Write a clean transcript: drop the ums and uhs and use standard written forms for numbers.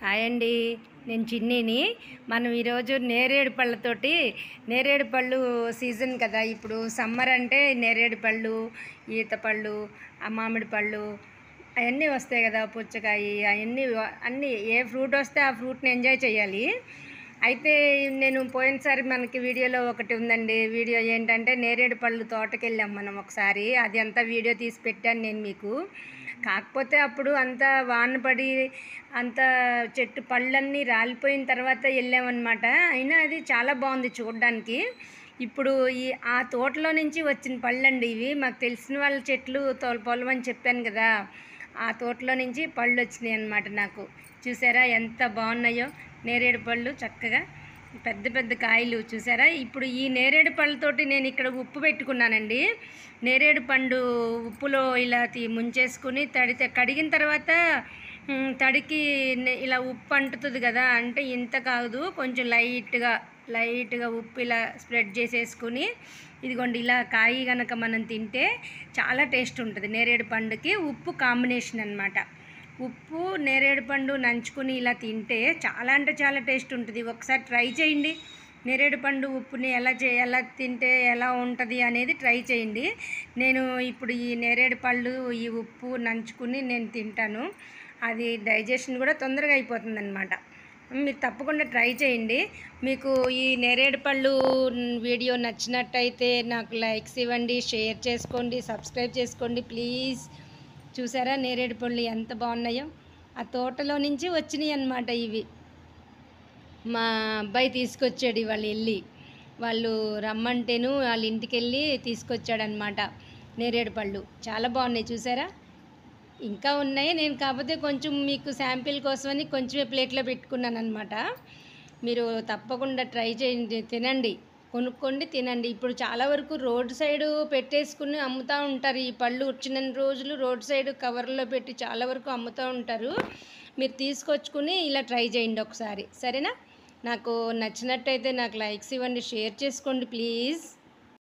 Hi అండి, నేను చిన్నీని. మనం ఈరోజు నేరేడు పళ్ళతోటి, నేరేడు పళ్ళు సీజన్ కదా ఇప్పుడు. సమ్మర్ అంటే నేరేడు పళ్ళు, ఈత పళ్ళు, మామిడి పళ్ళు అవన్నీ వస్తాయి కదా, పుచ్చకాయ అవన్నీ అన్నీ ఏ ఫ్రూట్ వస్తే ఆ ఫ్రూట్ని ఎంజాయ్ చేయాలి. అయితే నేను పోయినసారి మనకి వీడియోలో ఒకటి ఉందండి. వీడియో ఏంటంటే నేరేడు పళ్ళు తోటకి వెళ్ళాం మనం ఒకసారి. అది అంతా వీడియో తీసి పెట్టాను నేను మీకు. కాకపోతే అప్పుడు అంతా వాన పడి అంత చెట్టు పళ్ళన్నీ రాలిపోయిన తర్వాత వెళ్ళామన్నమాట. అయినా అది చాలా బాగుంది చూడడానికి. ఇప్పుడు ఆ తోటలో నుంచి వచ్చిన పళ్ళండి ఇవి. మాకు తెలిసిన వాళ్ళ చెట్లు పొలం అని చెప్పాను కదా, ఆ తోటలో నుంచి పళ్ళు వచ్చినాయి అన్నమాట నాకు. చూసారా ఎంత బాగున్నాయో నేరేడు పళ్ళు, చక్కగా పెద్ద పెద్ద కాయలు చూసారా. ఇప్పుడు ఈ నేరేడు పళ్ళతోటి నేను ఇక్కడ ఉప్పు పెట్టుకున్నానండి. నేరేడు పండు ఉప్పులో ఇలా ముంచేసుకుని కడిగిన తర్వాత తడికి ఇలా ఉప్పు అంటుతుంది కదా, అంటే ఇంత కాదు, కొంచెం లైట్గా ఉప్పు ఇలా స్ప్రెడ్ చేసేసుకుని, ఇదిగోండి ఇలా కాయి కనుక మనం తింటే చాలా టేస్ట్ ఉంటుంది. నేరేడు పండుకి ఉప్పు కాంబినేషన్ అన్నమాట. ఉప్పు నేరేడు పండు నంచుకుని ఇలా తింటే చాలా అంటే చాలా టేస్ట్ ఉంటుంది. ఒకసారి ట్రై చేయండి. నేరేడు పండు ఉప్పుని ఎలా తింటే ఎలా ఉంటుంది అనేది ట్రై చేయండి. నేను ఇప్పుడు ఈ నేరేడు పళ్ళు ఈ ఉప్పు నంచుకుని నేను తింటాను. అది డైజెషన్ కూడా తొందరగా అయిపోతుంది అన్నమాట. మీరు తప్పకుండా ట్రై చేయండి. మీకు ఈ నేరేడు పళ్ళు వీడియో నచ్చినట్టయితే నాకు లైక్స్ ఇవ్వండి, షేర్ చేసుకోండి, సబ్స్క్రైబ్ చేసుకోండి ప్లీజ్. చూసారా నేరేడు పళ్ళు ఎంత బాగున్నాయో. ఆ తోటలో నుంచి వచ్చినాయి అన్నమాట ఇవి. మా అబ్బాయి తీసుకొచ్చాడు ఇవాళ వెళ్ళి. వాళ్ళు రమ్మంటేను వాళ్ళ ఇంటికి వెళ్ళి తీసుకొచ్చాడనమాట నేరేడు పళ్ళు. చాలా బాగున్నాయి చూసారా. ఇంకా ఉన్నాయి, నేను కాకపోతే కొంచెం మీకు శాంపిల్ కోసమని కొంచెమే ప్లేట్లో పెట్టుకున్నాను అనమాట. మీరు తప్పకుండా ట్రై చేయండి, తినండి, కొనుక్కోండి, తినండి. ఇప్పుడు చాలా వరకు రోడ్ సైడు పెట్టేసుకుని అమ్ముతూ ఉంటారు. ఈ పళ్ళు వచ్చిన రోజులు రోడ్ సైడ్ కవర్లో పెట్టి చాలా వరకు అమ్ముతూ ఉంటారు. మీరు తీసుకొచ్చుకుని ఇలా ట్రై చేయండి ఒకసారి, సరేనా. నాకు నచ్చినట్టయితే నాకు లైక్స్ ఇవ్వండి, షేర్ చేసుకోండి ప్లీజ్.